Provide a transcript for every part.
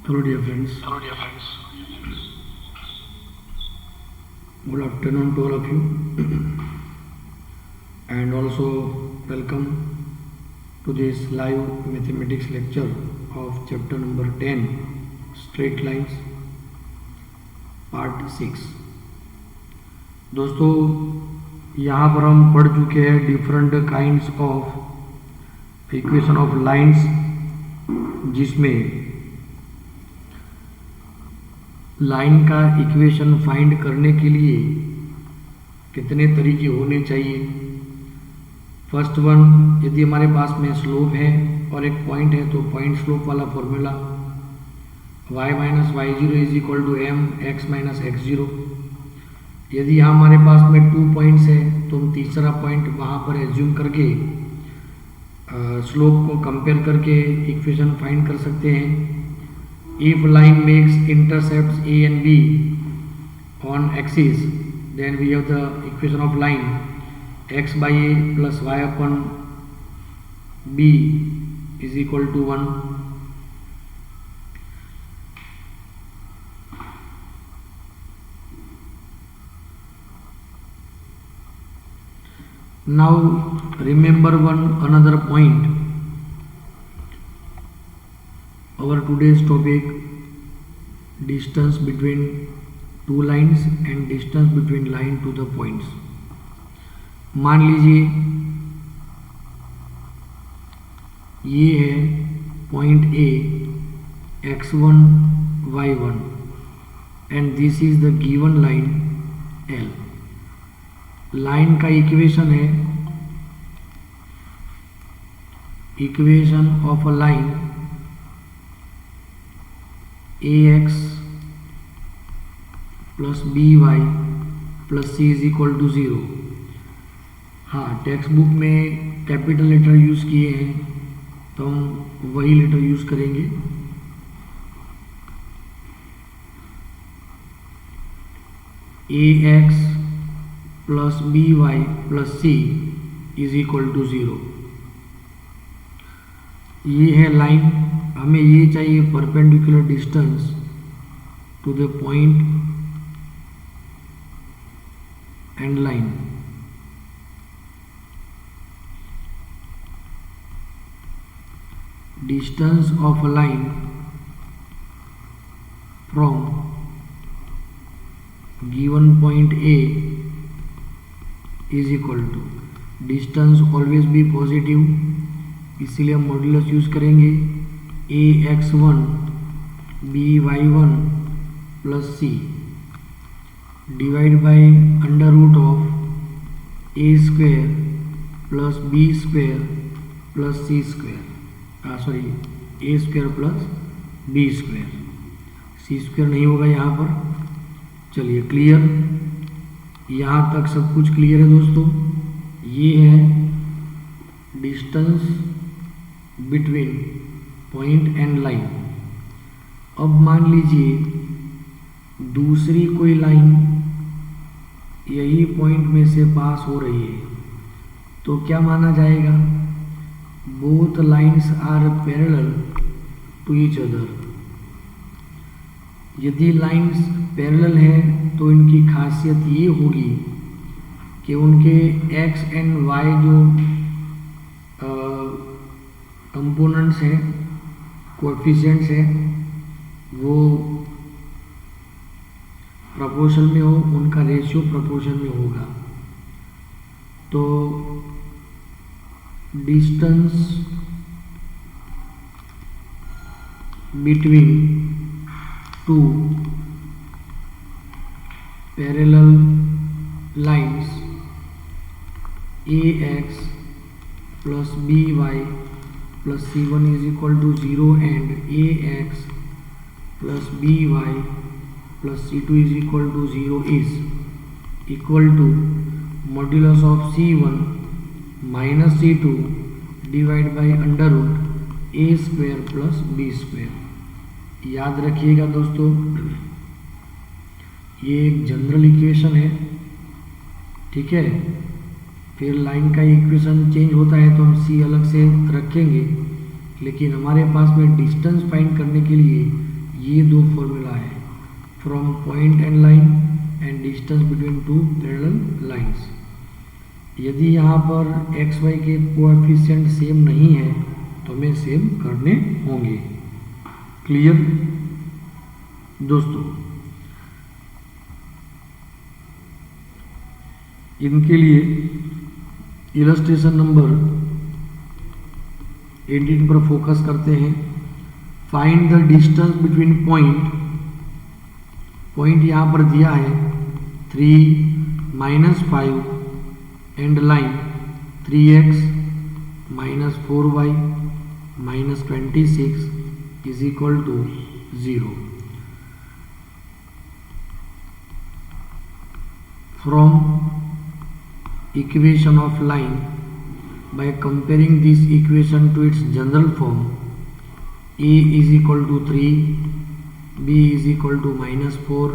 Hello dear friends, good afternoon to all of you and also welcome to this live mathematics lecture of chapter number 10 straight lines part 6। दोस्तों यहाँ पर हम पढ़ चुके हैं different kinds of equation of lines, जिसमें line का equation find करने के लिए कितने तरीके होने चाहिए। फर्स्ट वन, यदि हमारे पास में स्लोप है और एक पॉइंट है तो पॉइंट स्लोप वाला formula y minus y zero is equal to M x minus x zero. यदि यहाँ हमारे पास में 2 पॉइंट्स है तो हम तीसरा पॉइंट वहाँ पर एज्यूम करके स्लोप को कंपेयर करके इक्वेशन फाइंड कर सकते हैं। If line makes intercepts A and B on axis, then we have the equation of line x by A plus y upon B is equal to 1. Now remember another point. Our today's topic, distance between two lines and distance between line to the points। मान लीजिए ये है point A x1 y1 and this is the given line L। Line का equation है equation of a line ax plus by plus c is equal to 0। हाँ, textbook में capital letter use किए हैं तो हम वही लेटर यूज़ करेंगे। ax plus by plus c is equal to 0। ये है लाइन, हमें ये चाहिए perpendicular distance to the point and line. Distance of a line from given point A is equal to, distance always be positive, इसलिए हम modulus use करेंगे ax1 by1 plus c divide by under root of a square plus b square plus c square, sorry a square plus b square, c square नहीं होगा यहाँ पर। चलिए clear, यहाँ तक सब कुछ क्लियर है दोस्तों। ये है distance between point and line. अब मान लीजिए दूसरी कोई लाइन यही पॉइंट में से पास हो रही है तो क्या माना जाएगा? Both lines are parallel to each other. यदि लाइन्स पैरेलल है तो इनकी खासियत ये होगी कि उनके एक्स एंड वाई जो कंपोनेंट्स हैं, कोएफिशिएंट्स हैं, वो प्रोपोर्शन में हो, उनका रेशियो प्रोपोर्शन में होगा। तो distance between two parallel lines ax plus by plus c1 is equal to 0 and ax plus by plus c2 is equal to 0 is equal to modulus of c1 minus c2 divide by under root a square plus b square. याद रखिएगा दोस्तों, ये एक general equation है, ठीक है। फिर line का इक्वेशन चेंज होता है तो हम सी अलग से रखेंगे, लेकिन हमारे पास में डिस्टेंस फाइंड करने के लिए ये दो फॉर्मूला है, from point and line and distance between two parallel lines. यदि यहाँ पर एक्स वाई के कोएफिशिएंट सेम नहीं है तो हमें सेम करने होंगे। क्लियर दोस्तों? इनके लिए इलस्ट्रेशन नंबर 18 पर फोकस करते हैं। Find the distance between point यहाँ पर दिया है 3 - 5 and line 3x - 4y - 26 is equal to 0. From equation of line, by comparing this equation to its general form, a is equal to 3, b is equal to -4,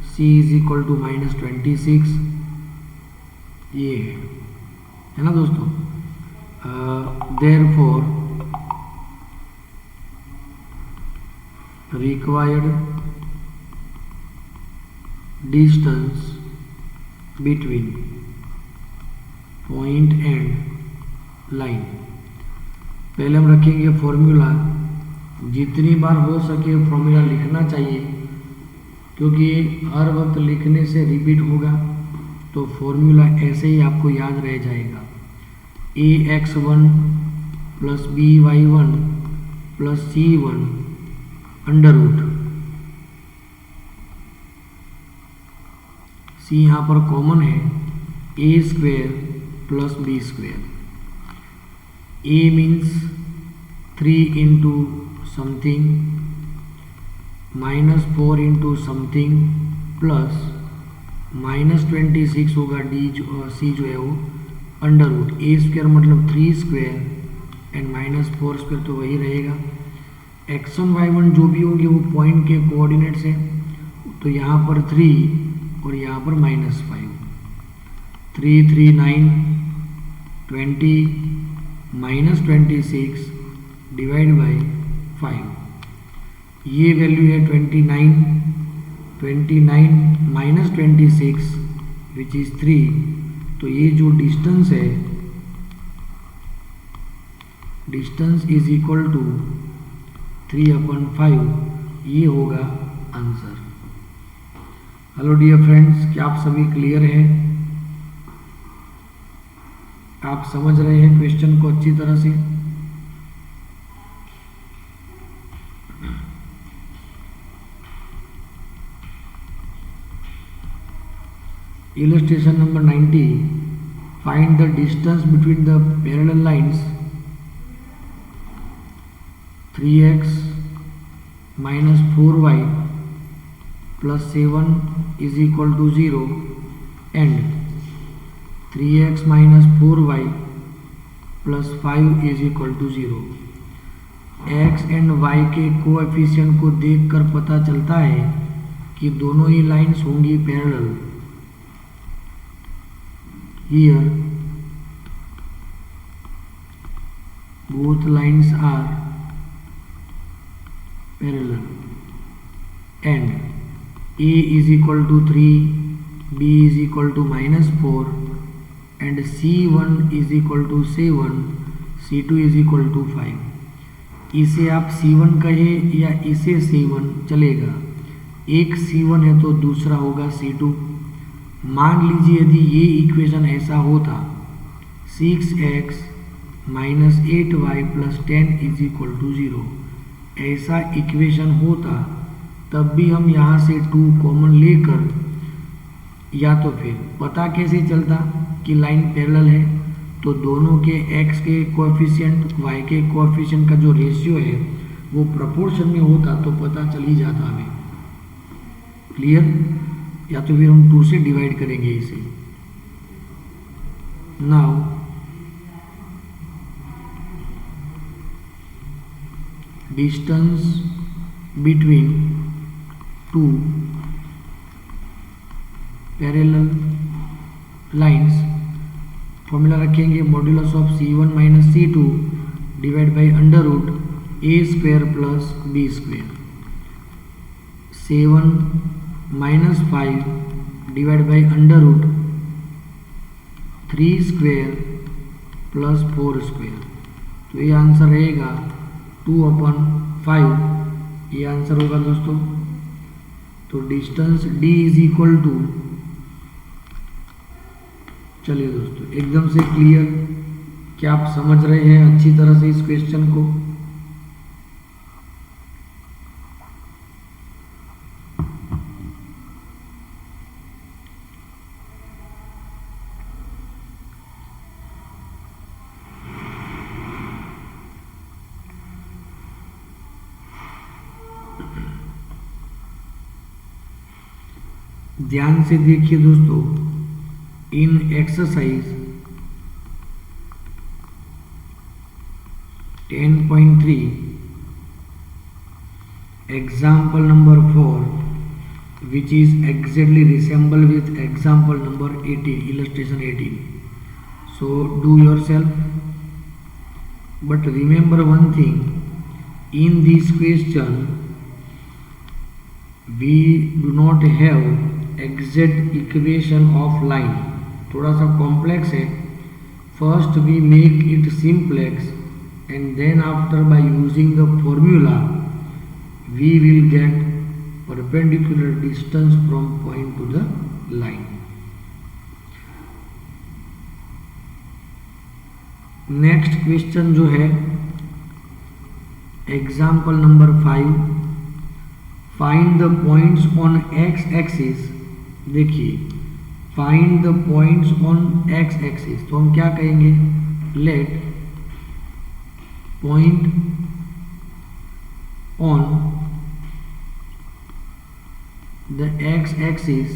c is equal to -26, ये है ना दोस्तों। therefore required distance between point and line, पहले हम रखेंगे formula. जितनी बार हो सके फॉर्मूला लिखना चाहिए, क्योंकि हर वक्त लिखने से रिपीट होगा, तो फॉर्मूला ऐसे ही आपको याद रह जाएगा। ax1 + by1 + c1 under root, c यहाँ पर कॉमन है, a² + b²। a means 3 into something, -4 into something, plus -26 होगा c जो है वो अंडर रूट। a² मतलब 3² एंड -4² तो वही रहेगा। x1 y1 जो भी होंगे वो पॉइंट के कोऑर्डिनेट्स हैं, तो यहाँ पर 3 और यहाँ पर -5। 3 3 9 20 -26 डिवाइड बाई 5, ये वैल्यू है 29 -26 विच इज़ 3। तो ये जो डिस्टेंस है, डिस्टेंस इज इक्वल टू 3/5, ये होगा आंसर। हेलो डियर फ्रेंड्स, क्या आप सभी क्लियर हैं? आप समझ रहे हैं क्वेश्चन को अच्छी तरह से? Illustration number 90. Find the distance between the parallel lines 3x minus 4y plus 7 is equal to 0 and 3x minus 4y plus 5 is equal to 0. x and y के कोएफिशिएंट को देखकर पता चलता है कि दोनों ही लाइन्स होंगी parallel. Here both lines are parallel and a is equal to 3, b is equal to -4 and c1 is equal to 7, c2 is equal to 5। इसे आप c1 कहे या इसे c1 चलेगा, एक c1 है तो दूसरा होगा c2। मान लीजिए यदि ये इक्वेशन ऐसा होता 6x - 8y + 10 is equal to 0, ऐसा इक्वेशन होता, तब भी हम यहाँ से 2 कॉमन लेकर, या तो फिर पता कैसे चलता कि लाइन पैरेलल है, तो दोनों के x के कोएफिशिएंट y के कोएफिशिएंट का जो रेशियो है वो प्रोपोर्शन में होता, तो पता चल ही जाता हमें। क्लियर? या तो फिर हम 2 से डिवाइड करेंगे इसे। Now distance between 2 parallel lines, formula रखेंगे modulus of c1 - c2 divide by under root a² + b²। 7 माइनस 5 divide by under root 3 square plus 4 square. तो ये आंसर रहेगा 2/5, ये आंसर होगा दोस्तों। तो distance d is equal to, चलिए दोस्तों एकदम से क्लियर, क्या आप समझ रहे हैं अच्छी तरह से इस क्वेश्चन को? ध्यान से देखिए दोस्तों, इन exercise 10.3 example number 4 which is exactly resemble with example number 18, illustration 18. So do yourself, but remember one thing, in this question we do not have exact equation of line, थोड़ा सा कॉम्प्लेक्स है। First we make it simplex and then after by using the formula we will get perpendicular distance from point to the line. Next question जो है example number 5, find the points on X axis. देखिए, find the points on X axis, तो हम क्या कहेंगे, let point on the x-axis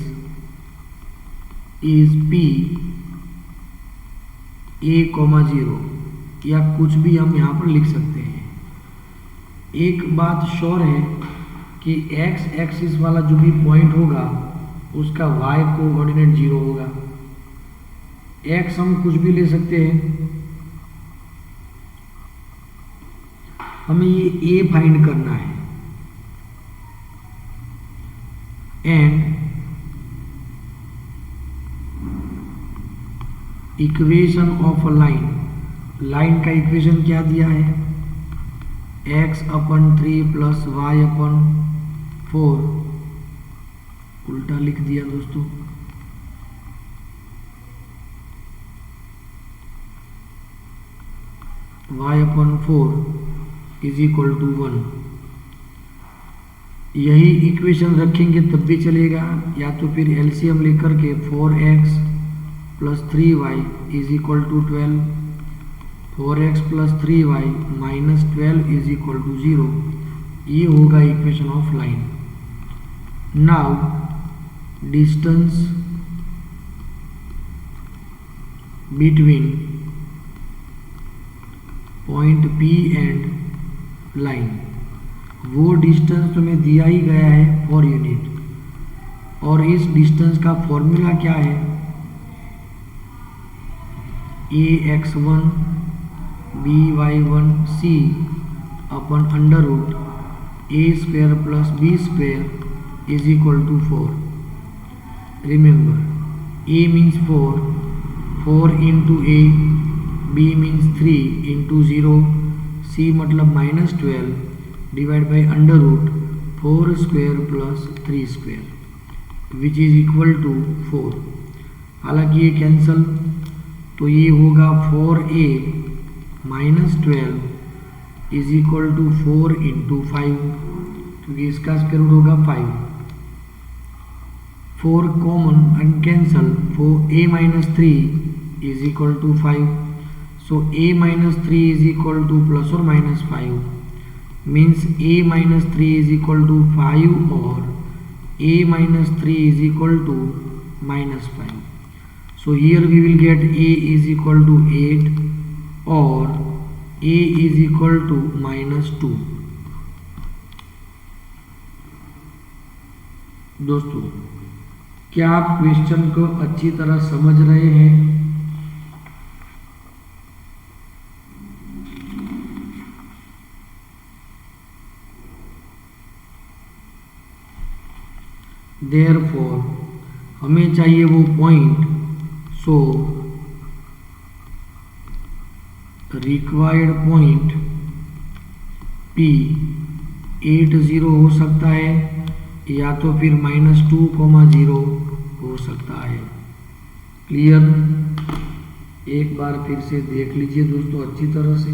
is P A, 0, या कुछ भी हम यहाँ पर लिख सकते हैं। एक बात श्योर है कि x एक्सिस वाला जो भी पॉइंट होगा उसका y कोऑर्डिनेट 0 होगा। x हम कुछ भी ले सकते हैं, हमें ये a फाइंड करना है। And equation of a line, line का इक्वेशन क्या दिया है, x/3 प्लस y/4, उल्टा लिख दिया दोस्तों। y/4 is equal to 1। यही इक्वेशन रखेंगे तब भी चलेगा, या तो फिर एलसीएम लेकर के 4x plus 3y is equal to 12, 4x plus 3y minus 12 is equal to 0। ये होगा equation of line. Now distance between point P and line, वो डिस्टेंस तुम्हें दिया ही गया है 4 यूनिट, और इस डिस्टेंस का फॉर्मूला क्या है, ax1 by1 c अपन under root a square plus b square is equal to 4। Remember a means 4 into a, b means 3 into 0, c मतलब -12 divide by under root 4 square plus 3 square which is equal to 4। हालांकि ये cancel, तो ये होगा 4a minus 12 is equal to 4 into 5, क्योंकि इसका square root होगा 5। 4 common and cancel, 4a minus 3 is equal to 5। So a minus 3 is equal to plus or minus 5, means a minus 3 is equal to 5 or a minus 3 is equal to minus 5. So here we will get a is equal to 8 or a is equal to -2। दोस्तों, क्या आप question को अच्छी तरह समझ रहे हैं? Therefore हमें चाहिए वो point, so required point P 80 हो सकता है या तो फिर -2,0 हो सकता है। क्लियर? एक बार फिर से देख लीजिए दोस्तों अच्छी तरह से।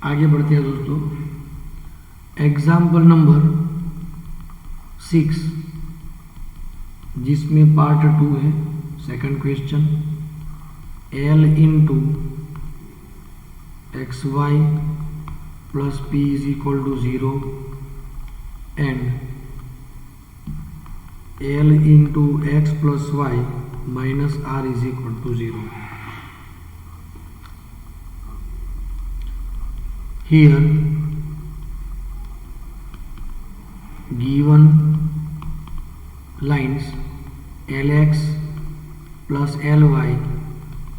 आगे बढ़ते हैं दोस्तों। एग्जाम्पल नंबर 6 जिसमें पार्ट 2 है, second question. L into XY plus P is equal to 0 and L into X plus Y minus R is equal to 0। Here given lines Lx plus Ly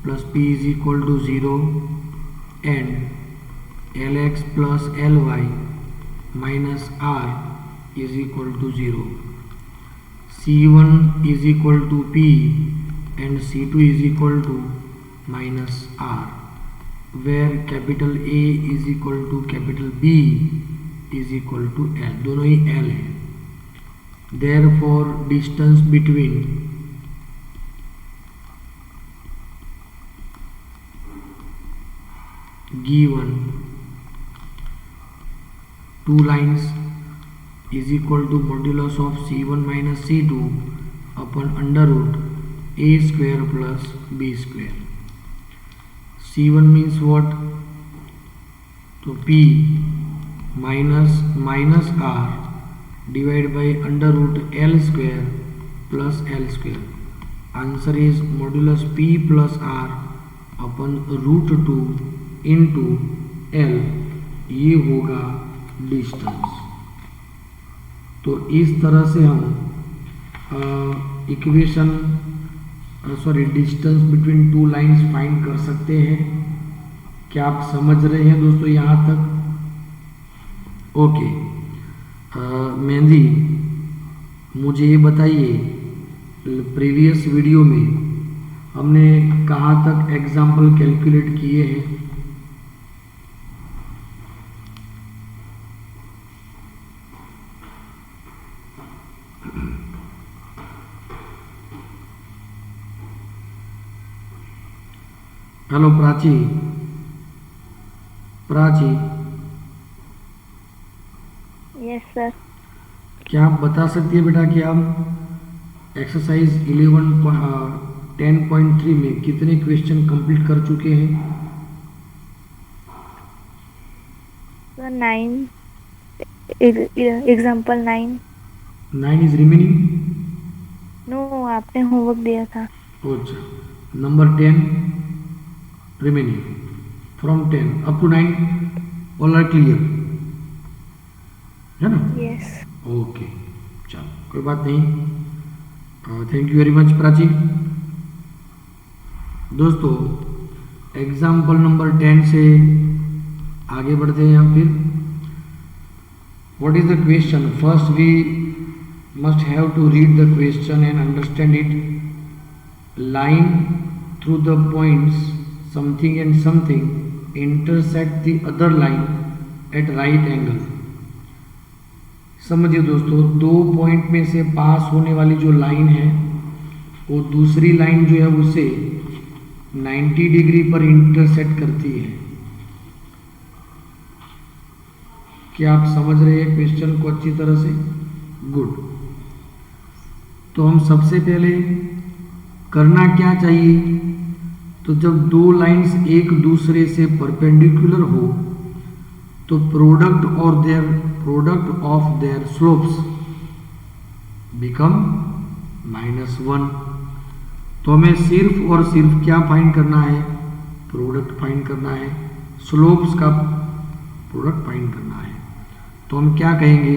plus P is equal to 0 and Lx plus Ly minus R is equal to 0. C1 is equal to P and C2 is equal to minus R, where capital A is equal to capital B is equal to L, दोनों ही L है। Therefore distance between given two lines is equal to modulus of C1 minus C2 upon under root A square plus B square। C1 means what? तो P minus R divide by under root L square plus L square. Answer is modulus P plus R अपन root 2 into L, ये होगा distance. तो इस तरह से हम equation distance between two lines find कर सकते हैं। क्या आप समझ रहे हैं दोस्तों यहाँ तक? ओके। मेहंदी, मुझे ये बताइए, प्रीवियस वीडियो में हमने कहाँ तक एग्जाम्पल कैलकुलेट किए हैं? Hello Prachi, yes sir. क्या आप बता सकती है बेटा कि आप एक्सरसाइज 10.3 में कितने क्वेश्चन कंप्लीट कर चुके हैं? Sir 9, example 9। 9 is remaining? No, आपने होमवर्क दिया था। अच्छा, number 10 remaining from 10 up to 9 all are clear है ना? यस। ओके, चलो कोई बात नहीं। Thank you very much Prachi. दोस्तों एग्जाम्पल नंबर 10 से आगे बढ़ते हैं हम फिर। What is the question? First we must have to read the question and understand it. Line through the points something and something intersect the other line at right angle. समझिए दोस्तों, दो point में से पास होने वाली जो लाइन है वो दूसरी लाइन जो है उसे 90 डिग्री पर इंटरसेक्ट करती है। क्या आप समझ रहे हैं क्वेश्चन को अच्छी तरह से? गुड। तो हम सबसे पहले करना क्या चाहिए? तो जब दो लाइंस एक दूसरे से परपेंडिकुलर हो तो product of their slopes become -1। तो हमें सिर्फ और सिर्फ क्या फाइंड करना है? प्रोडक्ट फाइंड करना है, स्लोप्स का प्रोडक्ट फाइंड करना है। तो हम क्या कहेंगे?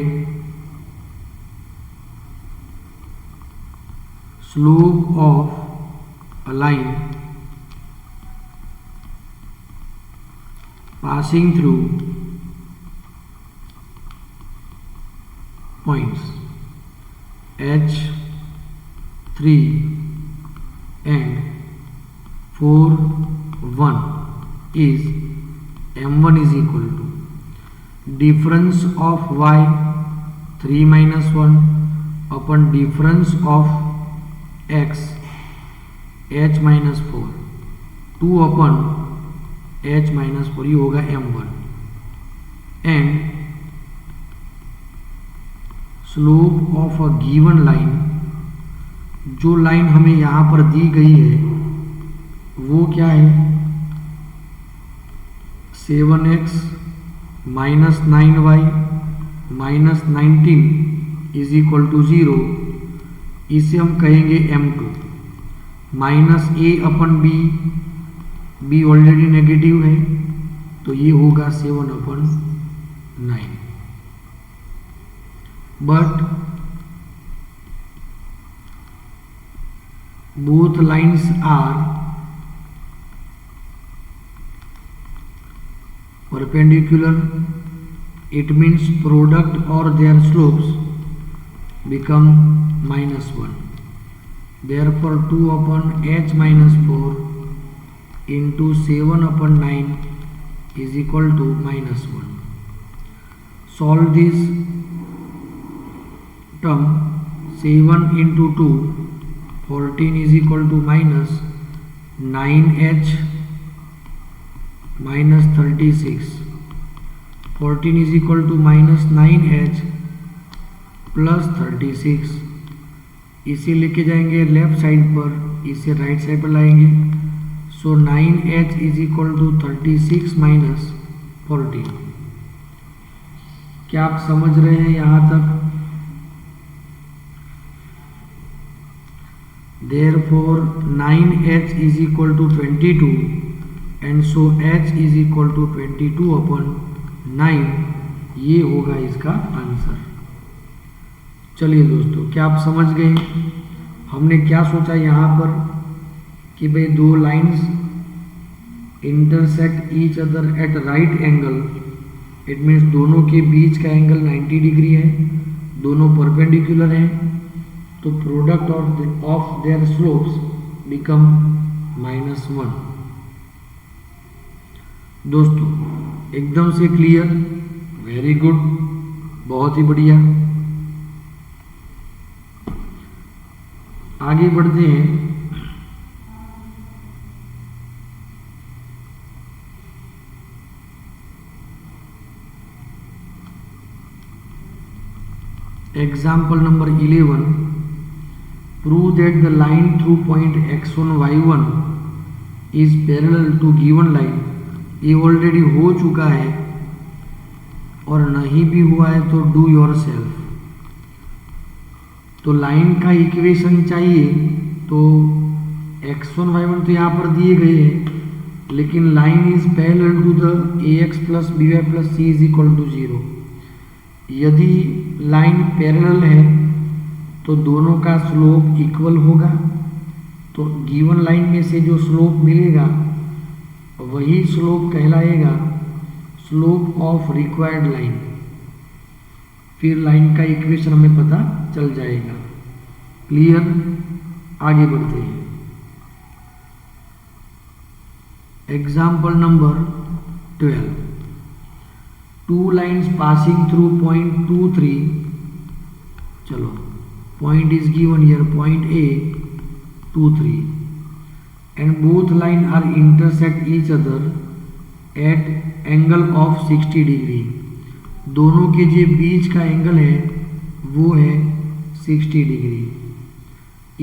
Slope of a line passing through points H3 and 4, 1 is m1 is equal to difference of y 3 minus 1 upon difference of x h minus 4 2 upon h minus 4, ये होगा m1 and slope of a given line, जो line हमें यहाँ पर दी गई है वो क्या है? 7x minus 9y minus 19 is equal to 0। इसे हम कहेंगे m2 minus a upon b already negative है तो ये होगा 7/9। But both lines are perpendicular, it means product और their slopes become -1। therefore 2/h minus 4 into 7/9 is equal to -1. Solve this term. 7 into 2 14 is equal to minus 9h minus 36. 14 is equal to minus 9h plus 36. इसे लेके जाएंगे left side पर, इसे right side पर लाएंगे। So 9h is equal to 36 minus 14। क्या आप समझ रहे हैं यहाँ तक? Therefore 9h is equal to 22 and so h is equal to 22/9। ये होगा इसका आंसर। चलिए दोस्तों, क्या आप समझ गए? हमने क्या सोचा यहाँ पर कि भाई दो lines intersect each other eight right angle, it means दोनों के बीच का एंगल 90 डिग्री है, दोनों परपेंडिकुलर हैं, तो product of their slopes become -1। दोस्तों एकदम से क्लियर, वेरी गुड, बहुत ही बढ़िया। आगे बढ़ते हैं। Example number 11, prove that the line through point x1 y1 is parallel to given line. ये ऑलरेडी हो चुका है और नहीं भी हुआ है तो डू योर सेल्फ। तो लाइन का इक्वेशन चाहिए तो x1 y1 तो यहाँ पर दिए गए हैं, लेकिन line is parallel to the ax plus by plus c is equal to 0। यदि लाइन पैरेलल है तो दोनों का स्लोप इक्वल होगा। तो गिवन लाइन में से जो स्लोप मिलेगा वही स्लोप कहलाएगा स्लोप ऑफ रिक्वायर्ड लाइन। फिर लाइन का इक्वेशन हमें पता चल जाएगा। क्लियर? आगे बढ़ते हैं। Example number 12। Two lines passing through point 2, 3। चलो, point is given here, point A 2, 3, and both line are intersect each other at angle of 60 degree. दोनों के जो बीच का एंगल है वो है 60 degree.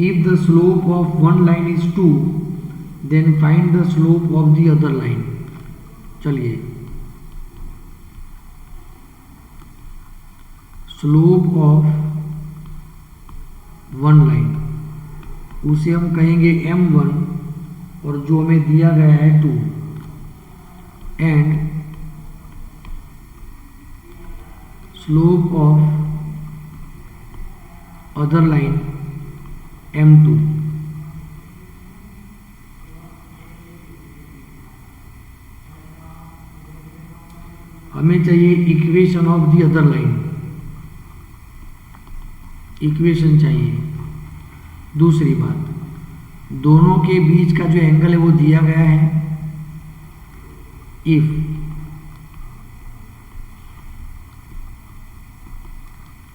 If the slope of one line is 2, then find the slope of the other line। चलिए, slope of one line उसे हम कहेंगे m1, और जो हमें दिया गया है 2, and slope of other line m2। हमें चाहिए equation of the other line, equation चाहिए। दूसरी बात, दोनों के बीच का जो एंगल है वो दिया गया है। If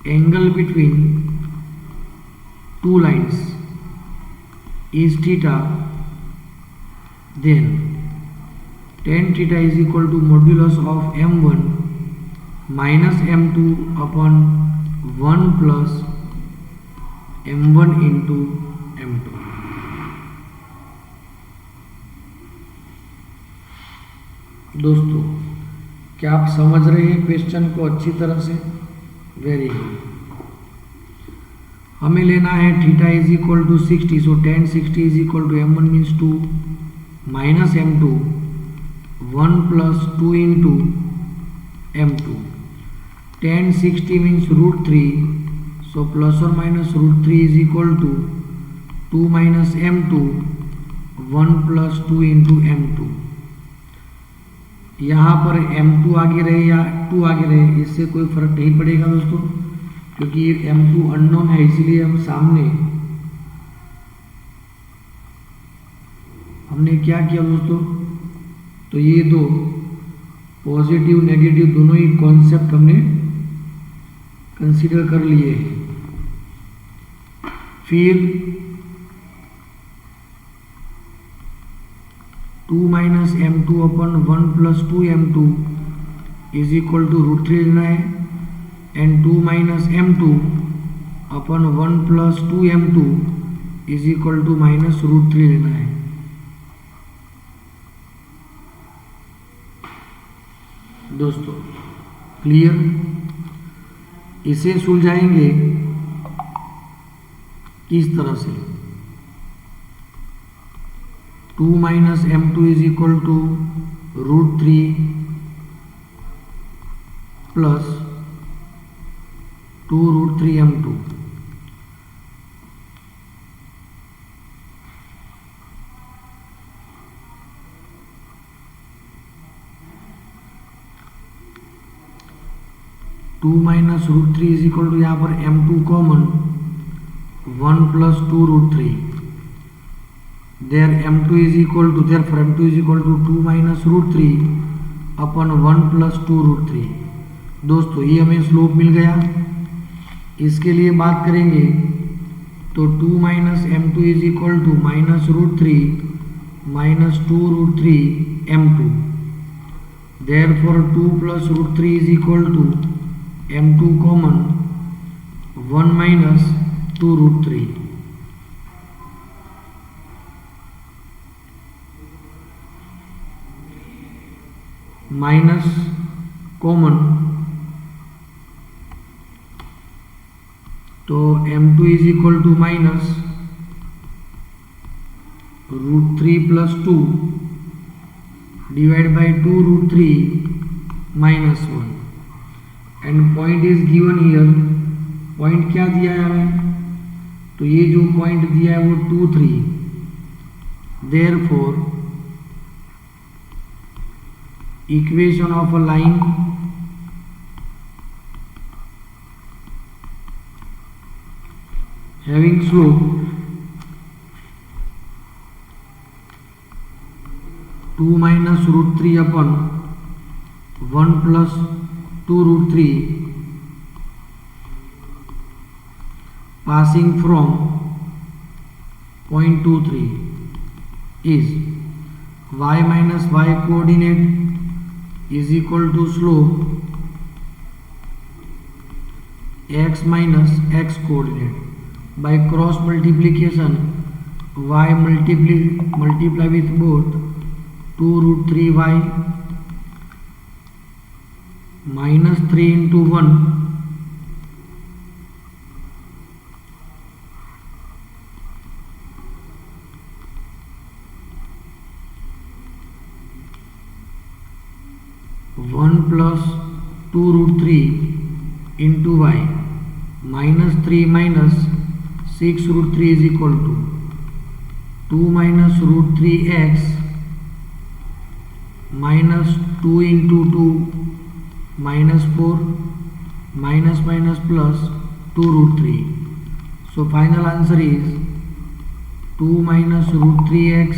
angle between two lines is theta, then tan theta is equal to modulus of m1 minus m2 upon 1 plus m1 into m2। दोस्तों, क्या आप समझ रहे हैं क्वेश्चन को अच्छी तरह से? Very good. हमें लेना है theta is equal to 60, so tan 60 is equal to m1 means 2 minus m2 1 plus 2 into m2। tan 60 means √3, so plus और minus √3 is equal to 2 minus m2 1 plus 2 into m2। यहाँ पर m2 आगे रहे या 2 आगे रहे इससे कोई फर्क नहीं पड़ेगा दोस्तों, क्योंकि m2 अननोन है, इसलिए हम सामने हमने क्या किया दोस्तों, तो ये दो पॉजिटिव नेगेटिव दोनों ही कॉन्सेप्ट हमने कंसीडर कर लिए हैं। फिर 2 माइनस m2 अपन 1 plus 2 m2 is equal to √3 लेना है, एंड 2 माइनस m2 अपन 1 plus 2 m2 is equal to minus √3 लेना है। दोस्तों, क्लियर? इसे सुलझाएंगे किस तरह से? 2 minus m2 is equal to √3 plus 2 √3 m2। Two minus √3 is equal to यहाँ पर m2 common 1 plus 2 √3, there m2 is equal to m2 is equal to 2 minus √3 अपन 1 प्लस 2 √3। दोस्तों, ये हमें स्लोप मिल गया। इसके लिए बात करेंगे तो 2 minus m2 is equal to minus √3 minus 2 √3 m2, therefore 2 plus √3 is equal to m2 common 1 minus 2 √3। Minus common, तो m2 is equal to minus √3 plus 2 divide by 2 √3 minus 1, and point is given here. Point क्या दिया है हमें? तो ये जो point दिया है वो 2 3, therefore equation of a line having slope 2 minus root 3 upon 1 plus 2 root 3 passing from point 2 3 is y minus y coordinate is equal to slope x minus x coordinate. By cross multiplication y multiply with both 2 root 3y minus 3 into 1 1 plus 2 root 3 into y minus 3 minus 6 root 3 is equal to 2 minus root 3x minus 2 into 2 minus 4 minus minus plus 2 root 3. So final answer is 2 minus root 3x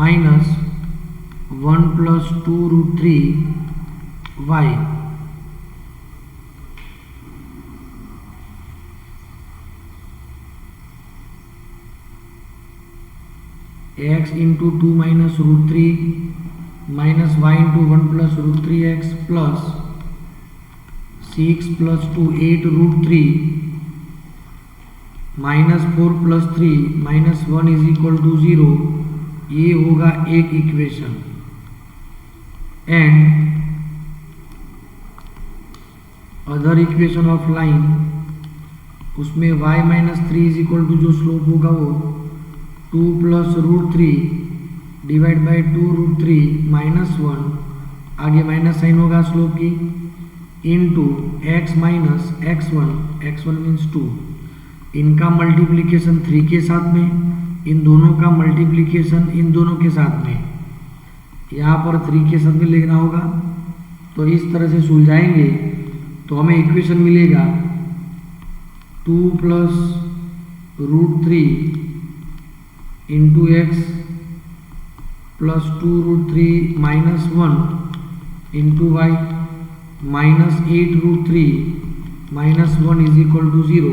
minus 1 plus 2 root 3y. X into 2 minus root 3 minus y into 1 plus root 3x plus 6 plus 2 8 root 3 minus 4 plus 3 minus 1 is equal to 0. ये होगा एक equation. And other equation of line, उसमें y minus 3 is equal to जो slope होगा वो 2 plus root 3 divide by 2 root 3 minus 1, आगे minus sign होगा slope की, into x minus x1 means 2. इनका मल्टीप्लिकेशन 3 के साथ में, इन दोनों का मल्टीप्लिकेशन इन दोनों के साथ में, यहाँ पर 3 के साथ में लिखना होगा. तो इस तरह से सुलझाएंगे तो हमें इक्वेशन मिलेगा 2 plus root 3 into x plus 2 root 3 minus 1 into y minus 8 root 3 minus 1 is equal to 0.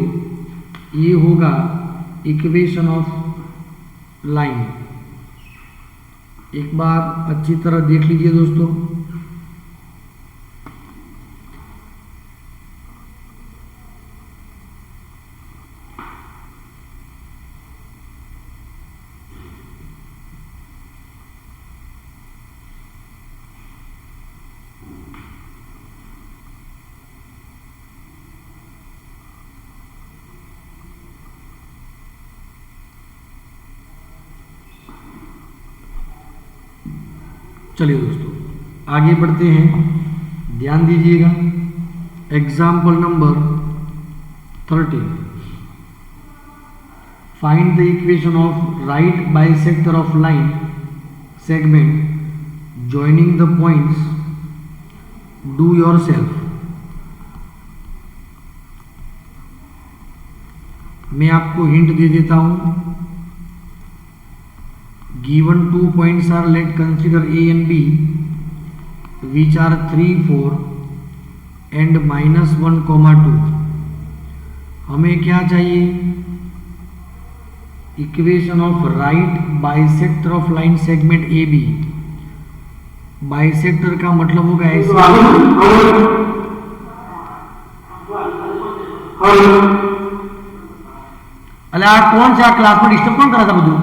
ये होगा इक्वेशन ऑफ लाइन. एक बार अच्छी तरह देख लीजिए दोस्तों. चलिए दोस्तों आगे बढ़ते हैं. ध्यान दीजिएगा. Example number 30. Find the equation of right bisector of line segment joining the points. Do your self. मैं आपको हिंट दे देता हूं. Given 2 points are, let consider A and B, which are 3 4 and minus 1 comma 2. हमें क्या चाहिए? Equation of right bisector of line segment A B. Bisector का मतलब होगा ऐसे. अरे कौन सा क्लास में डिस्टर्ब कौन करा था बुद्धू?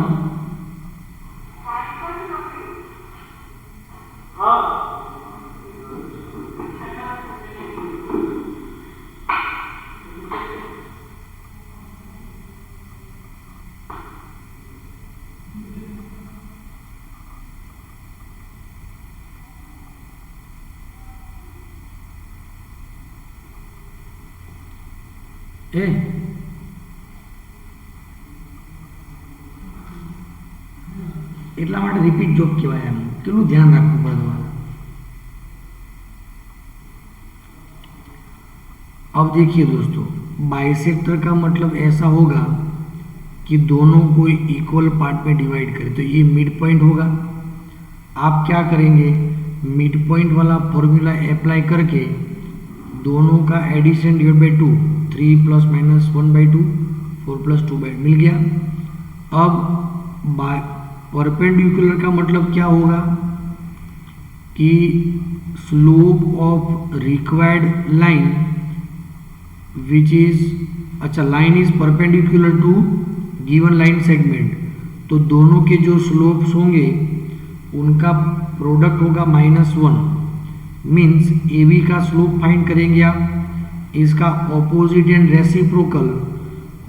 એટલા માટે રિપીટ જોબ કહેવાય એમ. કેટલું ધ્યાન રાખવું પડે તમારે. अब देखिए दोस्तों, बाइसेक्टर का मतलब ऐसा होगा कि दोनों को इक्वल पार्ट में डिवाइड करें. तो ये मिड पॉइंट होगा. आप क्या करेंगे, मिड पॉइंट वाला फॉर्मूला अप्लाई करके दोनों का addition divide by 2, 3 plus minus 1/2, 4 plus 2/2 मिल गया. अब परपेंडिकुलर का मतलब क्या होगा कि slope of required line which is, अच्छा, line is perpendicular to given line segment. तो दोनों के जो स्लोप्स होंगे उनका प्रोडक्ट होगा -1. मीन्स ए बी का स्लोप फाइंड करेंगे आप, इसका ऑपोजिट एंड रेसिप्रोकल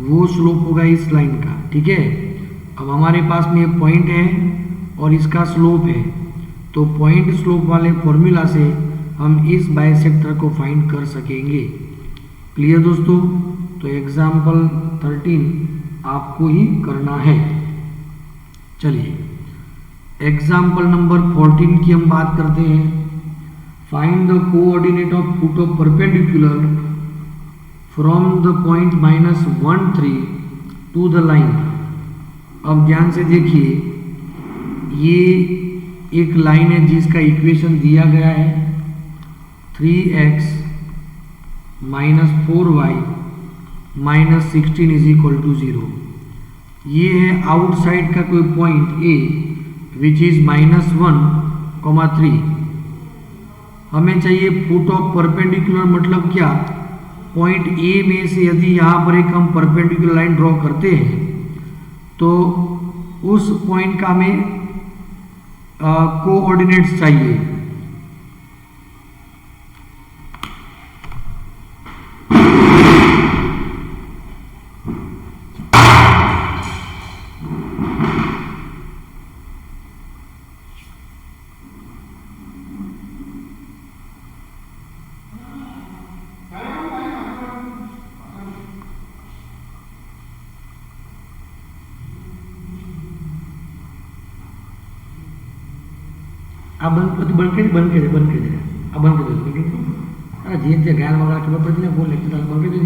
वो स्लोप होगा इस लाइन का. ठीक है. अब हमारे पास में ये पॉइंट है और इसका स्लोप है, तो पॉइंट स्लोप वाले फॉर्मूला से हम इस बाइसेक्टर को फाइंड कर सकेंगे. क्लियर दोस्तों. तो एग्जाम्पल 13 आपको ही करना है. चलिए एग्जाम्पल नंबर 14 की हम बात करते हैं. Find the coordinate of foot of perpendicular from the point -1 3 to the line. अब ध्यान से देखिए, ये एक लाइन है जिसका इक्वेशन दिया गया है 3x -4y -16 is equal to 0. ये है आउटसाइड का कोई पॉइंट ए विच इज -1, 3. हमें चाहिए फुट ऑफ परपेंडिकुलर. मतलब क्या, पॉइंट ए में से यदि यहाँ पर एक हम परपेंडिकुलर लाइन ड्रॉ करते हैं तो उस पॉइंट का हमें कोऑर्डिनेट्स चाहिए. આ બંધ કરી દે. આ બંધ કરી દે. અરે જે તે ગાયન વગર ખબર પડતી ને બોલ લેક્ચર બંધ કરી દે.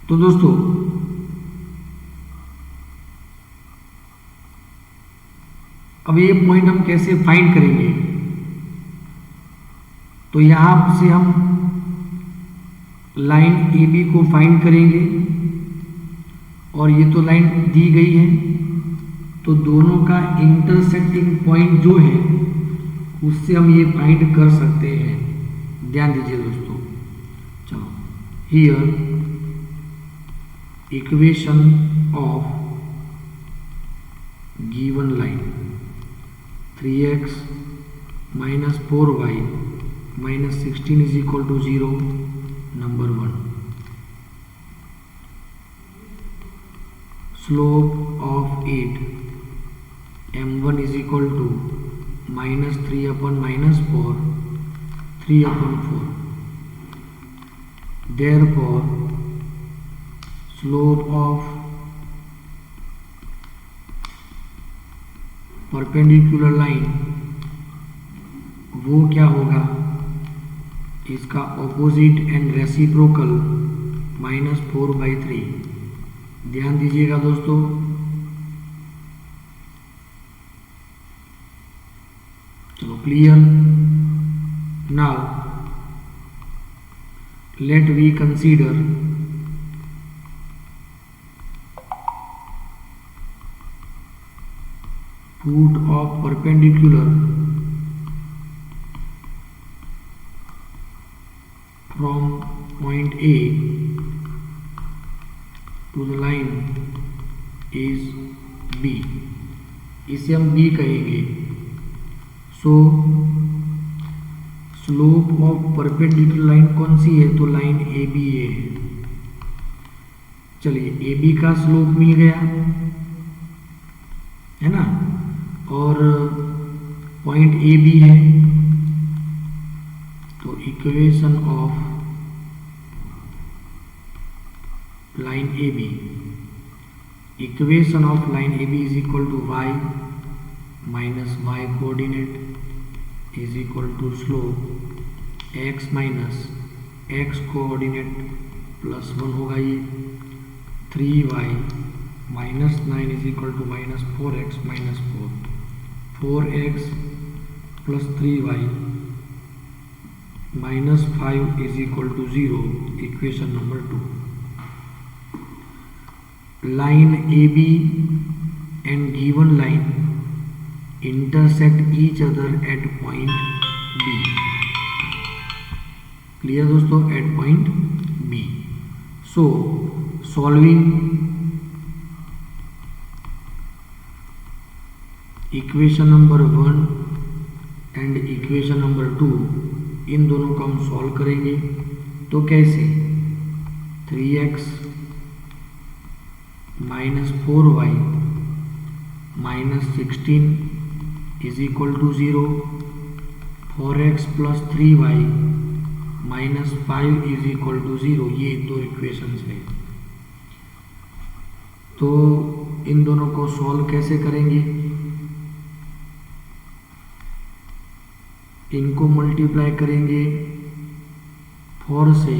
तो दोस्तों अब ये पॉइंट हम कैसे फाइंड करेंगे. तो यहाँ से हम लाइन ए बी को फाइंड करेंगे और ये तो लाइन दी गई है, तो दोनों का इंटरसेक्टिंग पॉइंट जो है उससे हम ये फाइंड कर सकते हैं. ध्यान दीजिए दोस्तों. चलो, here equation of given line 3x -4y -16 is equal to 0. Number 1, slope of 8 m1 is equal to -3/-4, 3/4. Therefore slope of perpendicular line वो क्या होगा, इसका ऑपोजिट एंड रेसिप्रोकल -4/3. ध्यान दीजिएगा दोस्तों. चलो clear. Now let we consider foot of perpendicular from point A to the line is B. इसे हम B कहेंगे. सो स्लोप ऑफ परपेंडिकुलर लाइन कौन सी है, तो लाइन ए बी है. चलिए ए बी का स्लोप मिल गया. है ना, और पॉइंट ए बी है, तो equation of line A B, equation of line A B is equal to y minus y coordinate is equal to slope x minus x coordinate plus 1 होगा ये 3y minus 9 is equal to minus 4x minus 4x plus 3y minus 5 is equal to 0, equation number 2। Line A B and given line intersect each other at point B. Clear दोस्तों, at point B. So solving equation number 1 and equation number 2, इन दोनों को हम solve करेंगे। तो कैसे, 3x minus 4y minus 16 is equal to 0, 4x plus 3y minus 5 is equal to 0, ये दो इक्वेशंस हैं। तो इन दोनों को सॉल्व कैसे करेंगे, इनको मल्टीप्लाई करेंगे 4 से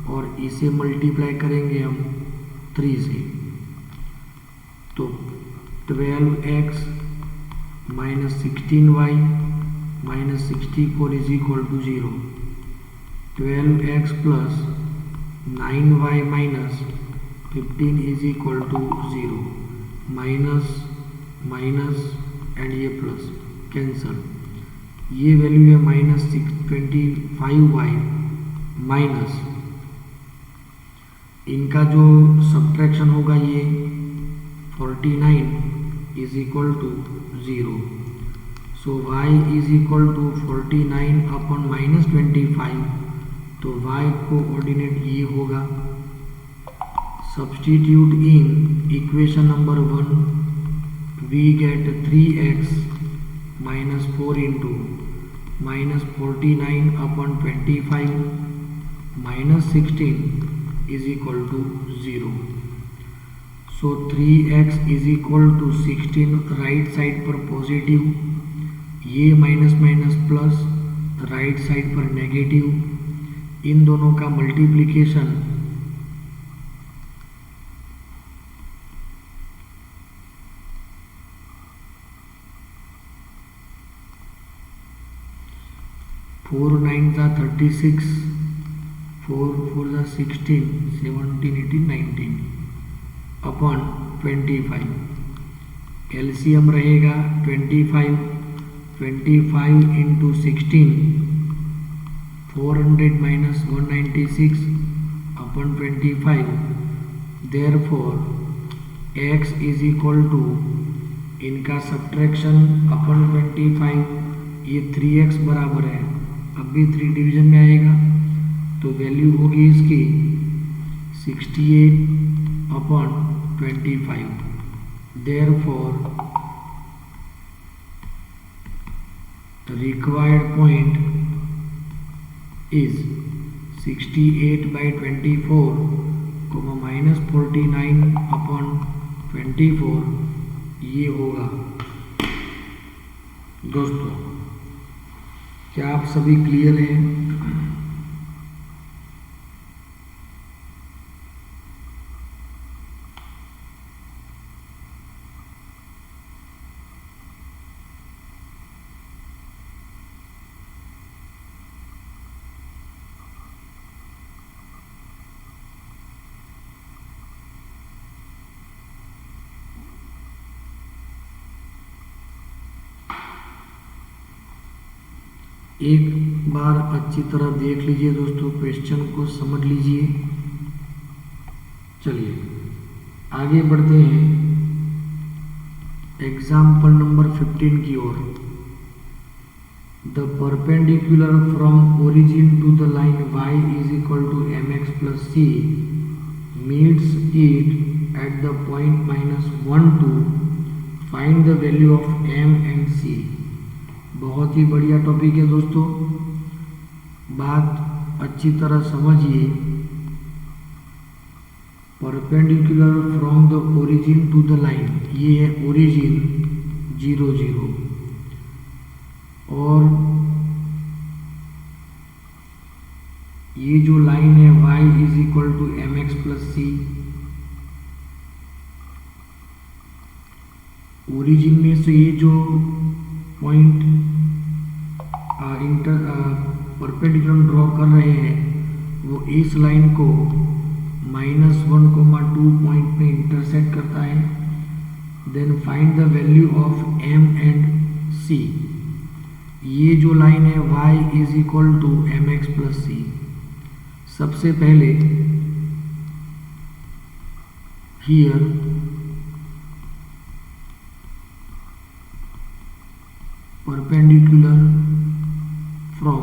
और इसे मल्टीप्लाई करेंगे हम 3 से, तो 12x minus 16y minus 64 is equal to 0, 12x plus 9y minus 15 is equal to 0, minus minus and ये प्लस कैंसल, ये वैल्यू है माइनस 25y माइनस, इनका जो सब्ट्रैक्शन होगा ये 49 is equal to 0। So y is equal to 49 upon minus 25, तो y coordinate ये होगा। Substitute in equation number 1, we get 3x minus 4 into minus 49 upon 25 minus 16 is equal to 0। So 3x is equal to 16, right side पर positive, ये minus minus plus, right side पर negative, इन दोनों का multiplication four 9 ज़ा 36, 4 4 ज़ा 16, 17 18 19 upon 25, LCM रहेगा 25 into 16, 400 minus 196 upon 25, therefore x is equal to, इनका सब्ट्रैक्शन अपॉन 25, ये 3x बराबर है, अब भी 3 डिवीजन में आएगा, तो वैल्यू होगी इसकी 68 upon 25, therefore required point is 68 by 24, minus 49 upon 24, ये होगा। दोस्तों, क्या आप सभी क्लियर हैं? एक बार अच्छी तरह देख लीजिए दोस्तों, क्वेश्चन को समझ लीजिए। चलिए आगे बढ़ते हैं एग्जाम्पल नंबर 15 की ओर। The perpendicular from origin to the line y is equal to mx plus c meets it at the point -1 2 find the value of M and C. बहुत ही बढ़िया टॉपिक है दोस्तों, बात अच्छी तरह समझिए। Perpendicular from the origin to the line, ये है ओरिजिन 0 0, और ये जो लाइन है y is equal to M x plus c. Origin में से ये जो पॉइंट परपेंडिकुलर ड्रॉ कर रहे हैं वो इस लाइन को -1,2 पॉइंट पे इंटरसेक्ट करता है। Then find the value of m and c। ये जो लाइन है y is equal to M x plus C. सबसे पहले here perpendicular from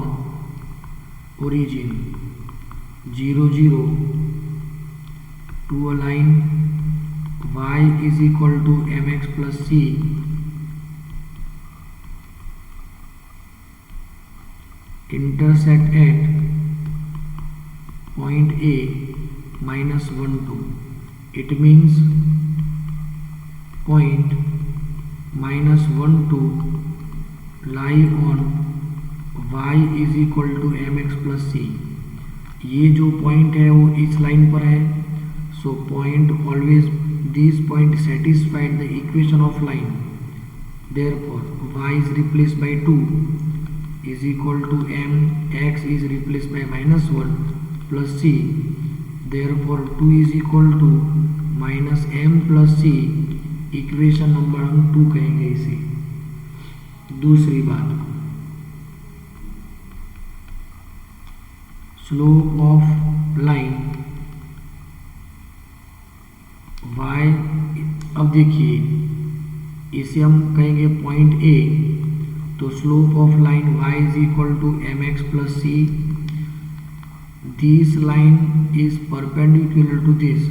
origin 0 0 to a line y is equal to mx plus c intersect at point A -1 2. It means point -1 2 lie on y is equal to mx plus c। ये जो point है वो इस line पर है। So point always this point satisfied the equation of line, therefore y is replaced by 2 is equal to m, x is replaced by -1 plus c, therefore 2 is equal to -m plus c। Equation number हम 2 कहेंगे इसे। दूसरी बात, slope of line y, अब देखिए इसे हम कहेंगे पॉइंट A, तो slope of line y is equal to M x plus C. This line is perpendicular to this,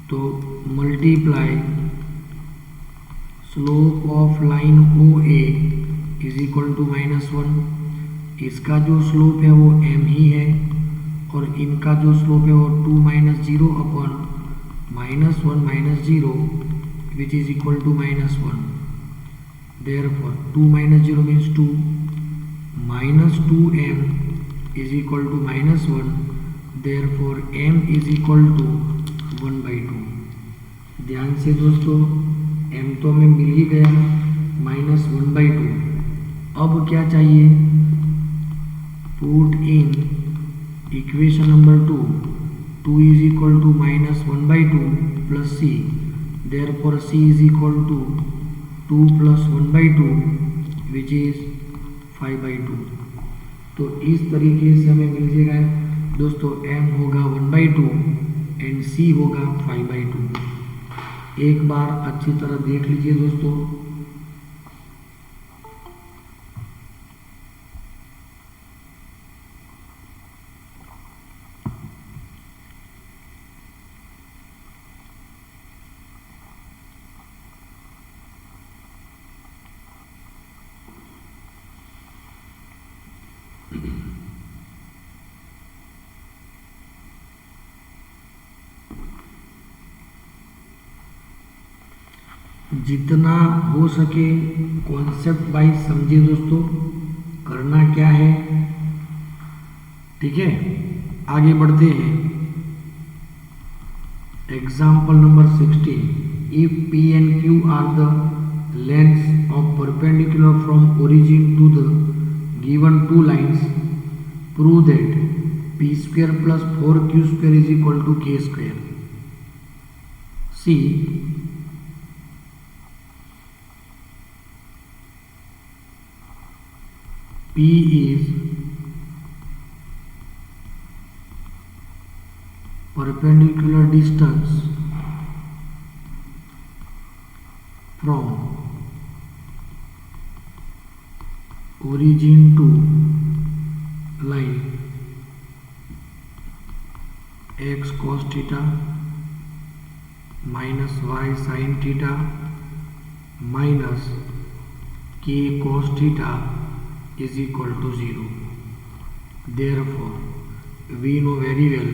तो multiply slope of line O A is equal to -1। इसका जो slope है वो m ही है, और इनका जो स्लोप है वो 2 - 0 upon -1 - 0 which is equal to -1। Therefore 2 - 0 means 2, -2m is equal to -1, therefore m is equal to 1/2। ध्यान से दोस्तों, m तो हमें मिल ही गया -1/2। अब क्या चाहिए, put in equation number 2, 2 is equal to -1/2 plus c, therefore c is equal to 2 plus 1/2 which is 5/2। तो इस तरीके से हमें मिल जाएगा दोस्तों, m होगा 1/2 एंड c होगा 5/2। एक बार अच्छी तरह देख लीजिए दोस्तों। जितना हो सके कॉन्सेप्ट वाइज समझिए दोस्तों, करना क्या है, ठीक है। आगे बढ़ते हैं। Example number 16, if P and Q are the lengths of perpendicular from origin to the given two lines, prove that p² plus 4q² is equal to k²। See P is perpendicular distance from origin to line x cos theta minus y sin theta minus k cos theta is equal to 0. Therefore, we know very well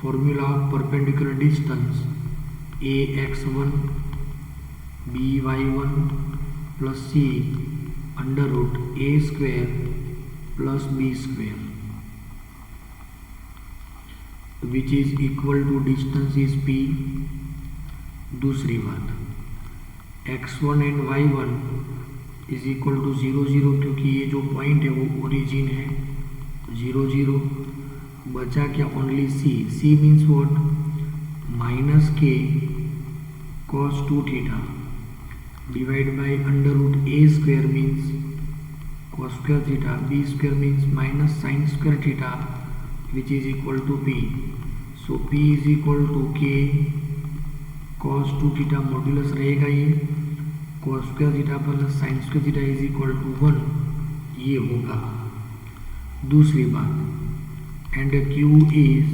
formula of perpendicular distance ax1 by1 plus c under root a square plus b square, which is equal to distance is p. दूसरी बात, x1 and y1 is equal to 0 0, क्योंकि ये जो point है वो origin है 0 0. बचा क्या? Only c means what? Minus k cos 2 theta divide by under root a square means cos square theta, b square means minus sine square theta, which is equal to p. So p is equal to k cos 2 theta modulus रहेगा ये cos square theta plus sine square theta is equal to 1, ये होगा. दूसरी बात, and q इज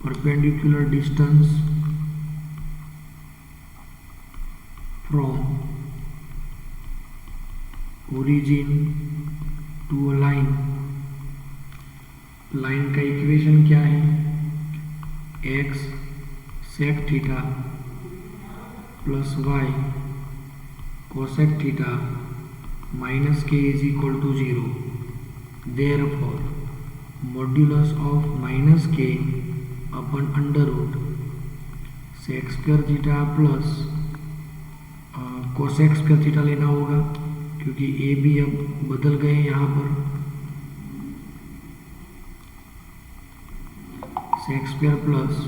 perpendicular distance from origin to a line. Line का equation क्या है? x sec theta plus y cosec theta minus k is equal to 0. Therefore modulus of minus k upon under root sec square theta plus cosec square theta लेना होगा, क्योंकि ए भी अब बदल गए यहाँ पर. Sec square plus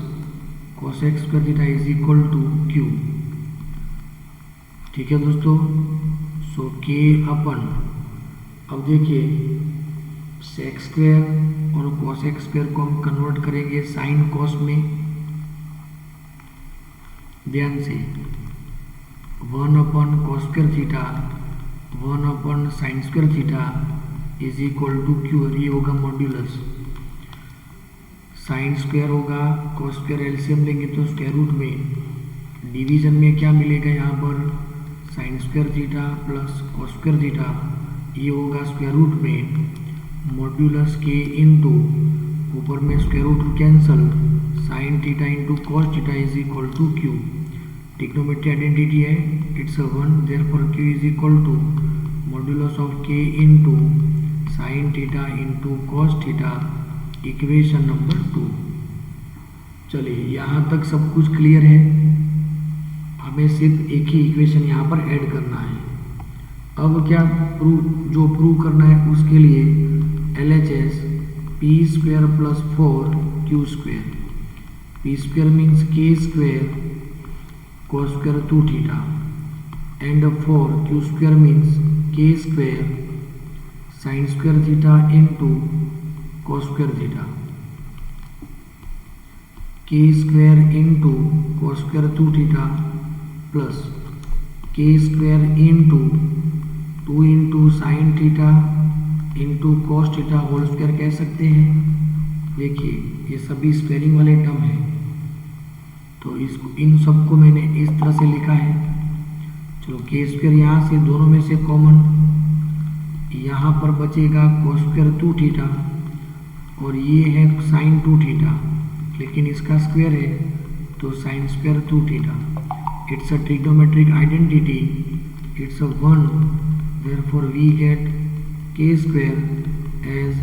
cosec square theta is equal to q. ठीक है दोस्तों. सो के अपन, अब देखिए सेक स्क्वायर और कोसेक स्क्वायर को हम कन्वर्ट करेंगे साइन कॉस में. ध्यान से 1 upon cos square theta 1 upon sine square theta is equal to Q, और ये होगा मॉड्यूलस. साइन स्क्वायर होगा कॉस स्क्वायर, एलसीएम लेंगे तो स्क्वायर रूट में. डिवीजन में क्या मिलेगा? यहाँ पर sine square theta plus cos square theta, ये होगा स्क्वायर रूट में मॉड्यूलस के इंटू ऊपर में square root cancel sine theta into cos theta is equal to Q. Trigonometry identity है, it's a 1. Therefore Q is equal to modulus of K into sine theta into cos theta, equation number 2. चलिए यहाँ तक सब कुछ clear है. हमें सिर्फ एक ही इक्वेशन यहाँ पर ऐड करना है. अब क्या प्रूव करना है, उसके लिए LHS p square plus 4q square. p square means k square cos square 2 theta and 4q square means k square sine square theta into cos square theta. k square into cos square 2 theta plus k square into 2 into sine theta into cos theta whole square कह सकते हैं. देखिए ये सभी squaring वाले term हैं, तो इसको इन सबको मैंने इस तरह से लिखा है. चलो के स्क्वायर यहाँ से दोनों में से कॉमन, यहाँ पर बचेगा कॉस स्क्वायर 2 थीटा और ये है साइन 2 थीटा, लेकिन इसका स्क्वायर है तो sine square 2 theta. It's a trigonometric identity, it's a 1. Therefore we get k square as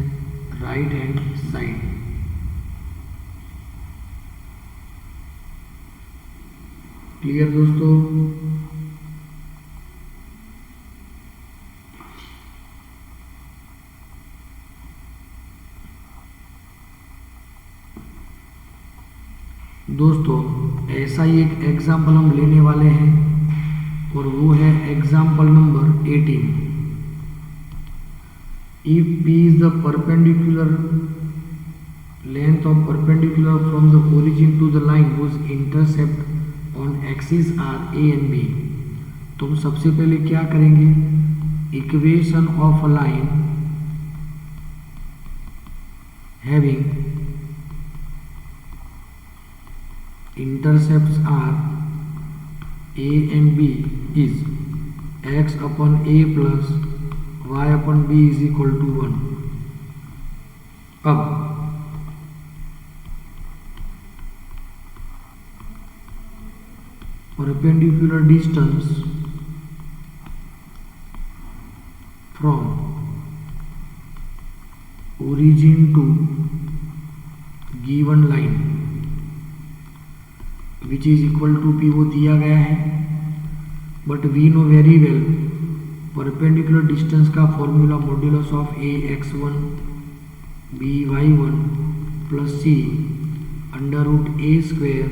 right hand side. Clear दोस्तों? दोस्तों ऐसा ही एक एग्जाम्पल हम लेने वाले हैं और वो है example number 18. If P is the perpendicular length of perpendicular from the origin to the line whose intercept on axis are A and B, तो हम सबसे पहले क्या करेंगे? Equation of a line having intercepts are a and b is x upon a plus y upon b is equal to 1. अब perpendicular distance from origin to given line which is equal to p वो दिया गया है, but we know very well perpendicular distance का formula modulus of A x one B Y one plus C under root A square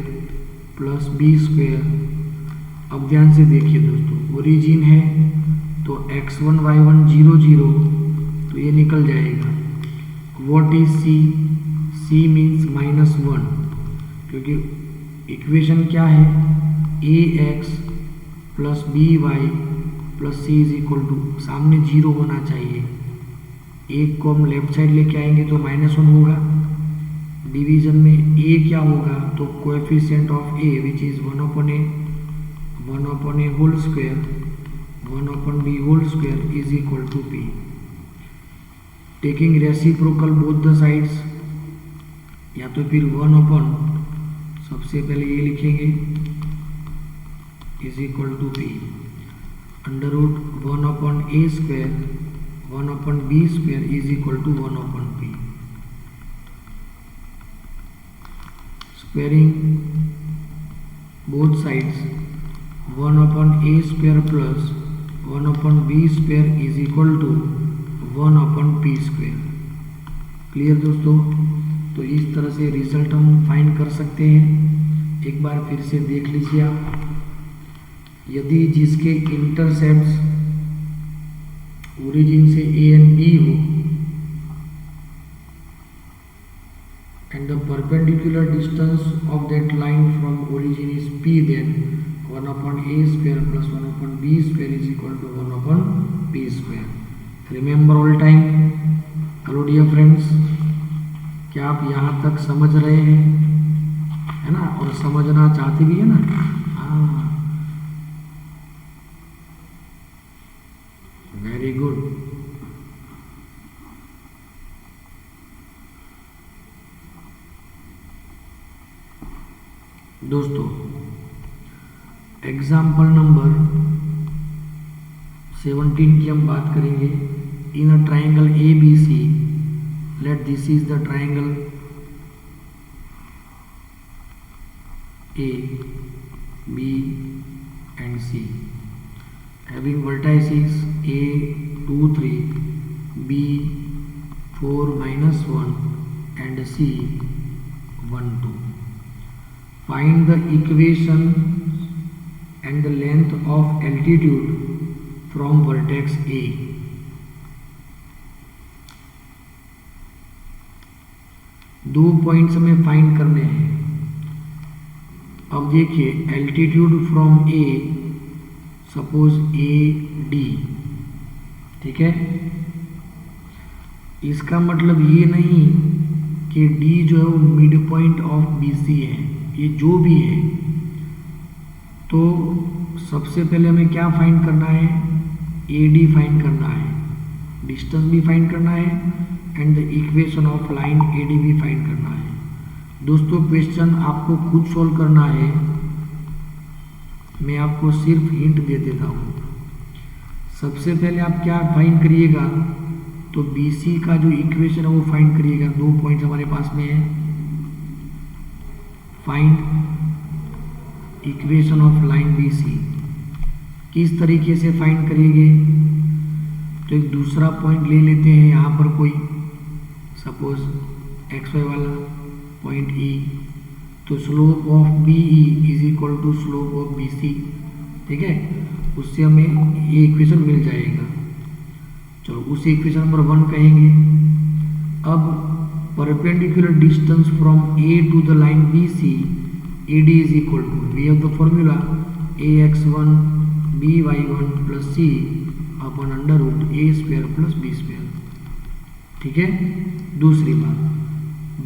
plus B square. अब ध्यान से देखिए दोस्तों, ओरिजिन है तो x1 y1 0 0 तो ये निकल जाएगा। What is C? C means -1, क्योंकि इक्वेशन क्या है, A X plus B Y plus C is equal to, सामने 0 होना चाहिए। एक को हम लेफ्ट साइड लेके आएंगे तो -1 होगा। डिवीजन में ए क्या होगा, तो coefficient of a which is 1 upon a whole square 1 upon b whole square is equal to p. Taking reciprocal both the sides, या तो फिर 1 अपॉन, सबसे पहले ये लिखेंगे is equal to p under root 1 upon a square 1 upon b square is equal to 1 upon p. Squaring both sides 1 upon a square plus 1 upon b square is equal to 1 upon p square. Clear दोस्तों? तो इस तरह से result हम find कर सकते हैं। एक बार फिर से देख लीजिए आप, यदि जिसके इंटरसेप्ट्स ओरिजिन से ए एंड बी हो and the perpendicular distance of that line from origin is p, then 1 upon a square plus 1 upon b square is equal to 1 upon p square. Remember all time. Hello dear friends, क्या आप यहाँ तक समझ रहे हैं, है ना, और समझना चाहते भी है ना? हाँ, वेरी गुड। दोस्तों, एग्जाम्पल नंबर 17 की हम बात करेंगे। In a triangle A B C, let this is the triangle A, B and C having vertices A 2 3, B 4 -1 and C 1 2. Find the equation and the length of altitude from vertex A. दो points हमें find करने हैं। अब देखिए, altitude from A, suppose A D, ठीक है। इसका मतलब ये नहीं कि डी जो है वो mid point of B C है, ये जो भी है। तो सबसे पहले हमें क्या फाइंड करना है, ए डी फाइंड करना है, डिस्टेंस भी फाइंड करना है and the equation of line A D भी फाइंड करना है। दोस्तों, क्वेश्चन आपको खुद सॉल्व करना है, मैं आपको सिर्फ हिंट दे देता हूँ। सबसे पहले आप क्या फाइंड करिएगा, तो बी सी का जो इक्वेशन है वो फाइंड करिएगा। दो पॉइंट्स हमारे पास में है। Find equation of line B C. किस तरीके से फाइंड करेंगे, तो एक दूसरा पॉइंट ले लेते हैं यहाँ पर, कोई सपोज एक्स वाई वाला पॉइंट ई, तो slope of B E is equal to slope of B C, ठीक है। उससे हमें ये इक्वेशन मिल जाएगा। चलो, उसे इक्वेशन नंबर 1 कहेंगे। अब perpendicular distance from A to the line B C, A D is equal to, we have the formula a x one B Y one plus c upon under root a square plus b square, ठीक है। दूसरी बात,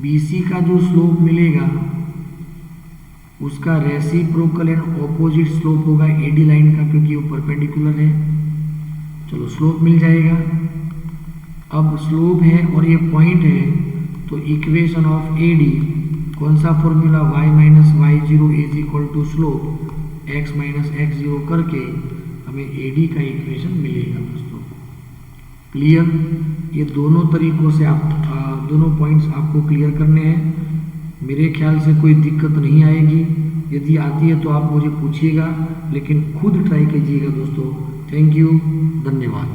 B C का जो slope मिलेगा उसका reciprocal and opposite slope होगा AD line का, क्योंकि वो परपेंडिकुलर है। चलो स्लोप मिल जाएगा। अब स्लोप है और ये पॉइंट है, तो इक्वेशन ऑफ एडी कौन सा formula, y minus y zero is equal to slope x minus x zero करके हमें एडी का इक्वेशन मिलेगा दोस्तों। क्लियर? ये दोनों तरीकों से आप दोनों पॉइंट्स आपको क्लियर करने हैं। मेरे ख्याल से कोई दिक्कत नहीं आएगी। यदि आती है तो आप मुझे पूछिएगा, लेकिन खुद ट्राई कीजिएगा दोस्तों। थैंक यू, धन्यवाद।